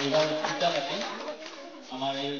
এইবাৰ তিনিটা কাটি আমাৰ এই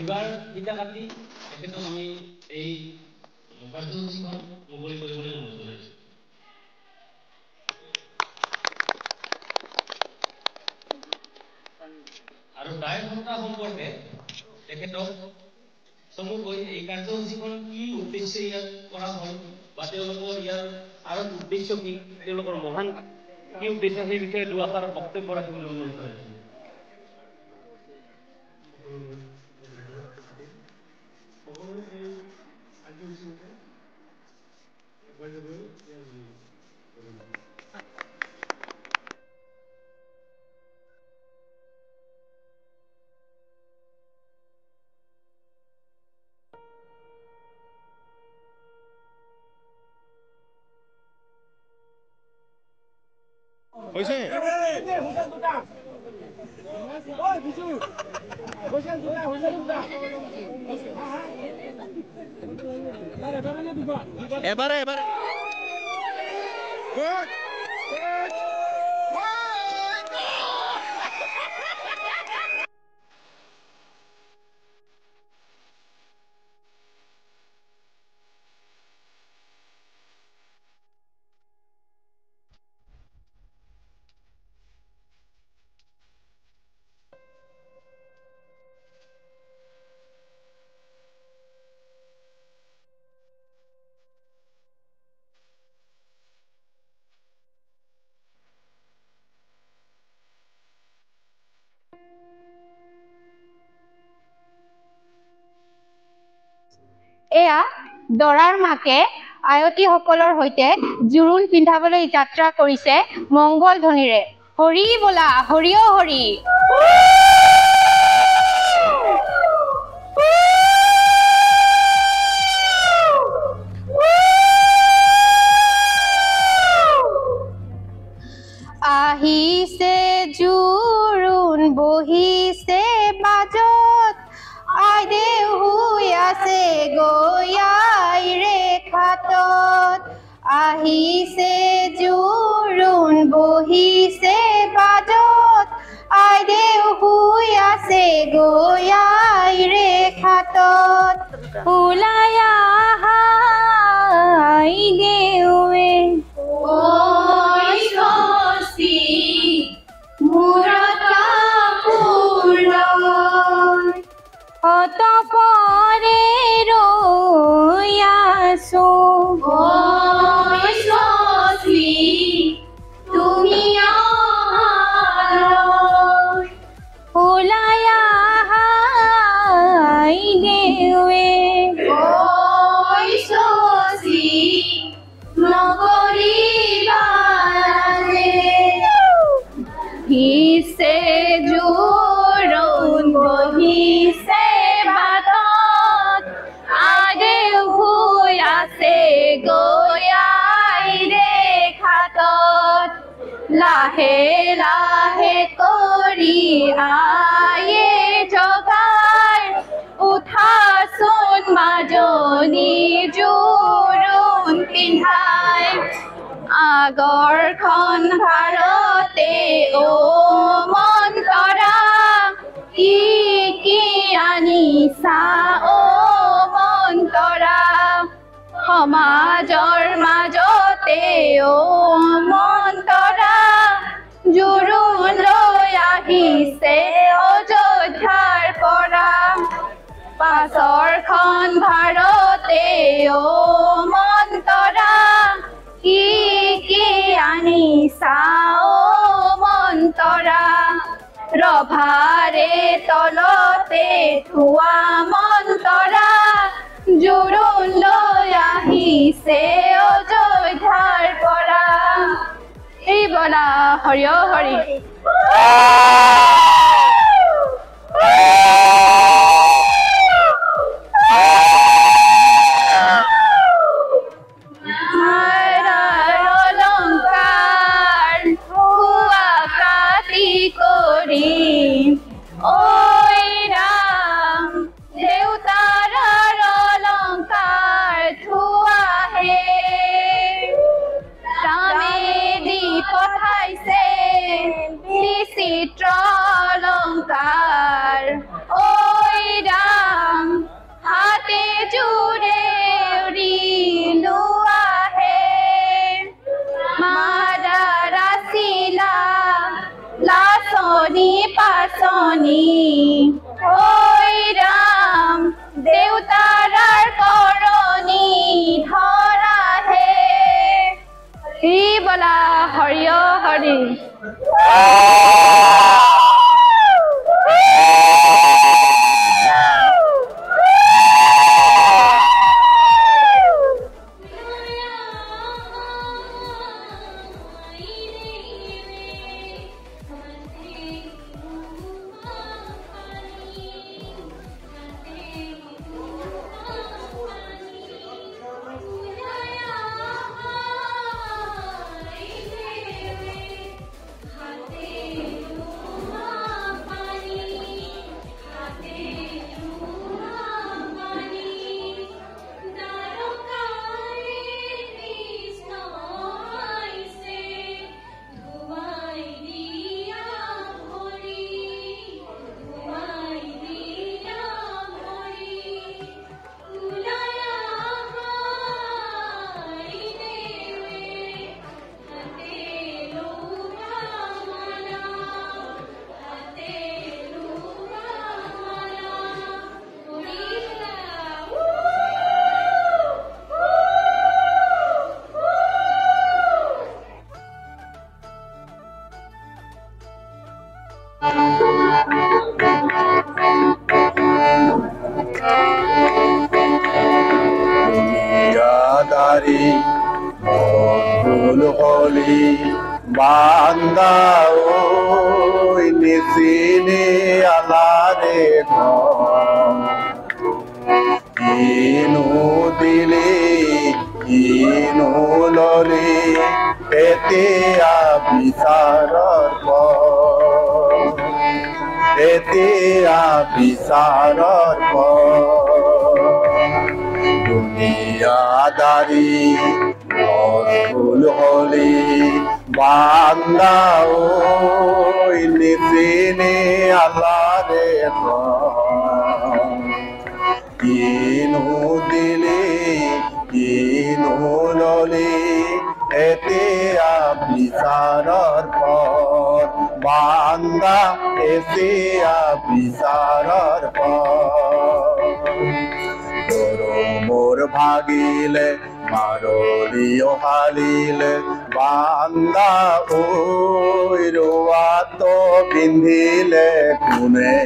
এইবাৰ তিনিটা কাটি তেখেতক আমি এই কাৰ্যসূচীখন মুকলি কৰিবলৈ অনুৰোধ জনাইছোঁ। আৰু দায় সত্তা সম্পৰ্কে তেখেতক চমুকৈ এই কাৰ্যসূচীখন কি উদ্দেশ্যে ইয়াত কৰা হ'ল বা তেওঁলোকৰ ইয়াৰ আৰু উদ্দেশ্য কি, তেওঁলোকৰ মহান কি উদ্দেশ্য, সেই বিষয়ে দুআষাৰ বক্তব্য ৰাখিবলৈ অনুৰোধ জনাইছোঁ। হৈছে এবাৰে এয়া দৰাৰ মাকে আয়তীসকলৰ সৈতে জোৰোণ পিন্ধাবলৈ যাত্ৰা কৰিছে মংগল ধ্বনিৰে। হৰি বোলা, হৰি অ হৰি। আহিছে জোৰোণ বহিছে বাজত, আইদেউ শুই আছে গয়াই ৰেখাতত। আহিছে জোৰোণ বহিছে বাজত, আইদেউ শুই আছে গয়াই ৰেখাতত। ওলাই আহা আইদেউৱে অতপৰে ৰৈ আছো, তুমি ওলাই আহা আইদেউৱে হিছে জোৰোণ বহিছে বাটত, আইদেউ শুই আছে গয়াই ৰেখাতত। লাহে লাহে কৰি আয়ে জগাই, উঠাচোন মাজনী জোৰোণ পিন্ধাই। আগৰখন ভাৰতে অ মন কৰা, কি আনিছা ও মন্তৰা সমাজৰ মাজতে ও মন্তৰা জোৰোণ লৈ আহিছে অযোধ্যাৰ পৰা পাছৰখন ভাৰতে ও মন্তৰা কি আনিছা ও মন্তৰা ৰভাৰে তলতে থোৱা মন্তৰা জোৰোণ লৈ আহিছে অযোধ্যাৰ পৰা এই বলা হৰি হৰি অলংকাৰ ঐ ৰাম হাতে জোৰে উৰি লোৱাহে মাৰা ৰাচিলা লাচনি পাচনি ঐ ৰাম দেউতাৰাৰ কৰণী ধৰাহে এই বলা হৰি হৰি বান্দা ওই নিসিনে আলাৰে ইনু দিলে ইনু ললে এতিয়া বিচাৰৰ এতিয়া বিচাৰৰ দুনিয়াদাৰী ফুল হলি বান্দা ওই নিসিনে আলাৰে ইনু দিলে ইনু ললে এতিয়া বিচাৰৰ পথ বান্দা এতিয়া বিচাৰৰ পথ মোৰ ভাগিলে মারলিও হালিলে বান্দা ওই রোয়াত পিন্ধিলে কোনে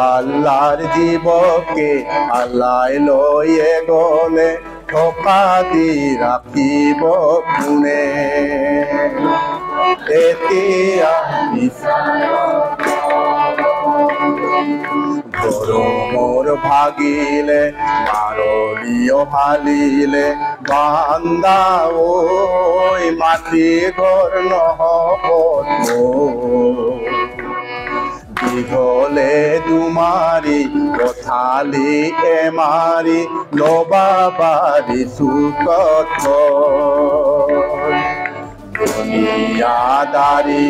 আল্লাহর জীবকে আল্লাহ লয়ে গলে ঠকা দি রাখিব কোনে এতিয়া মোর ভাগিলে মারলিও হালিলে বান্দা ওই মাটি ঘর নহব দীঘলে দুমারি কথালি এমারি লবাবারি সুকথ দুনিয়াদারি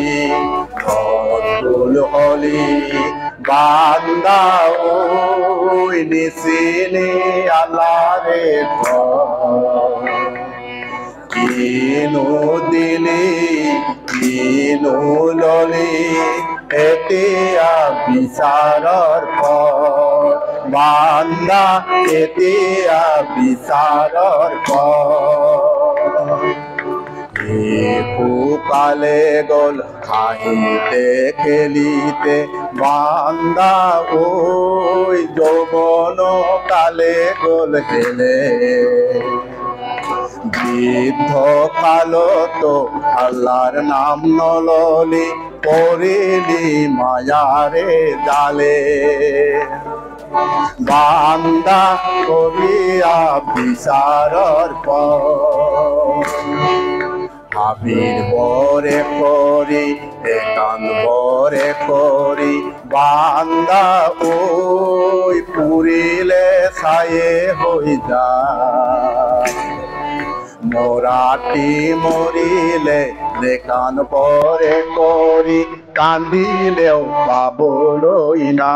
ফুল হলি বান্দা ওই নিসিনি আলারে কিনো দিলি কিনো ললি এতিয়া বিচাৰৰ পথ বান্দা এতিয়া বিচাৰৰ পথ কালে গল খাইতে খেলিতে বান্দা ওই যৌবন কালে গল হেলে বৃদ্ধ কালত আল্লাহর নাম নললি পড়িলি মায়ারে জালে বান্দা করিয়া বিচারর পথ হাবির বরে করি একান বরে করি বান্দা ওই পুরিলে ছায়ে হই যায় মোরাটি মরিলে লেখান পরে করি কান্দিলেও পাবলই না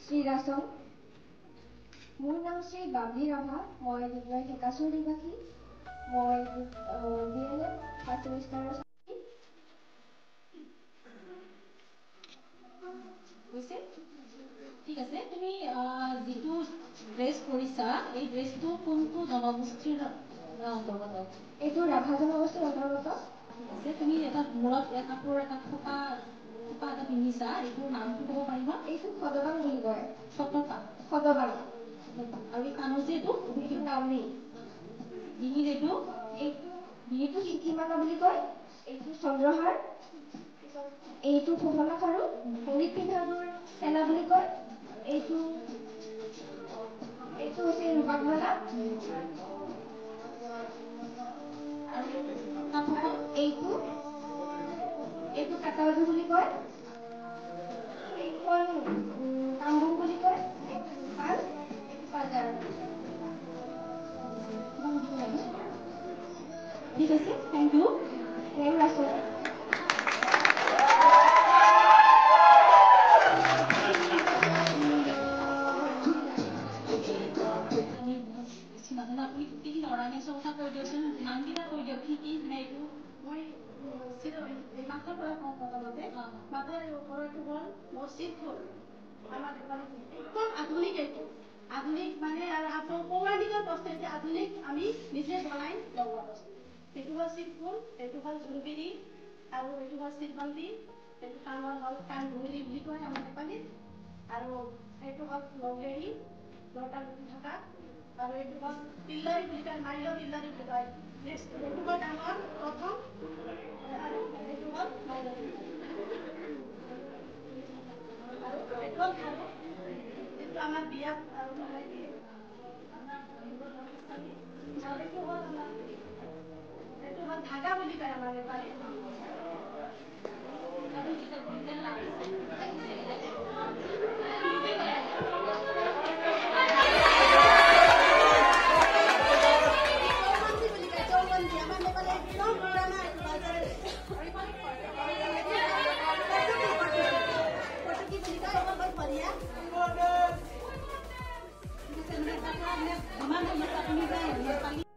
শ্রীরাসন মোৰ নাম শ্ৰী বান্ধি ৰাভা মই ডিব্ৰুগড় ঢেকাচুৰ নিবাসী মই DLED ফাৰ্ষ্ট ছেমিষ্টাৰৰ হৈছে ঠিক আছে তুমি যেটো ড্ৰেছ কৰিছা এই ড্ৰেছটো কোনটো জনগোষ্ঠীৰ অন্তৰ্গত এইটো ৰাভা জনগোষ্ঠীৰ অন্তৰ্গত আছে তুমি এটা মূৰত কাপোৰ এটা খোপা এটা পিন্ধিছা এইটোৰ নামটো ক'ব পাৰিবা এইটো খদবাং বুলি কয় খদবাং আৰু এই কাণত যে এইটো নামনি ডিঙিত এইটো ডিঙিটো সিকিমালা বুলি কয় এইটো চন্দ্ৰহাৰ এইটো ফুফলা খাৰু ভৰিত পিন্ধাবোৰ চেলা বুলি কয় এইটো হৈছে ৰূপাকমালা আৰু কাপোৰখন এইটো কাটাবাজু বুলি কয় এইখন কামবুং বুলি কয় পাজাৰ ঠিক আছে থেংক ইউ ৰাখো আপুনি কি অৰ্গেনাইজেশ্যনৰ কথা কৈ দিয়কচোন নামকেইটা কৈ দিয়ক কি কি মানে এইটো মই মাথাৰ পৰা কওঁ প্ৰথমতে মাথাৰ ওপৰতো হ'ল মছজিদ হ'ল আমাৰ একদম আধুনিক এইটো আধুনিক মানে আৰু পৌৰাণিকৰ বস্তু এতিয়া আধুনিক আমি নিজে বনাই লগোৱা বস্তু এইটো হ'ল চিটফুল এইটো হ'ল জোনবিৰি আৰু এইটো হ'ল চিলবান্দি এইটো কাণৰ হ'ল কাণঘুৰি বুলি কয় আমাৰ নেপালীত আৰু এইটো হ'ল লংগেৰি লতা গুটি থকা আৰু এইটো হ'ল তিল্লাৰি বুলি কয় মাইলৰ তিল্লাৰি বুলি কয় নেক্সট এইটো হ'ল ডাঙৰ প্ৰথম আৰু এইটো হ'ল মাইলৰ আৰু এইটো হ'ল খাৰু এইটো আমাৰ বিয়াত আৰু লগাই দিয়ে আৰু এইটো হ'ল আমাৰ এইটো হ'ল ধাগা বুলি কয় আমাৰ নেপালীত Mana yang tak punya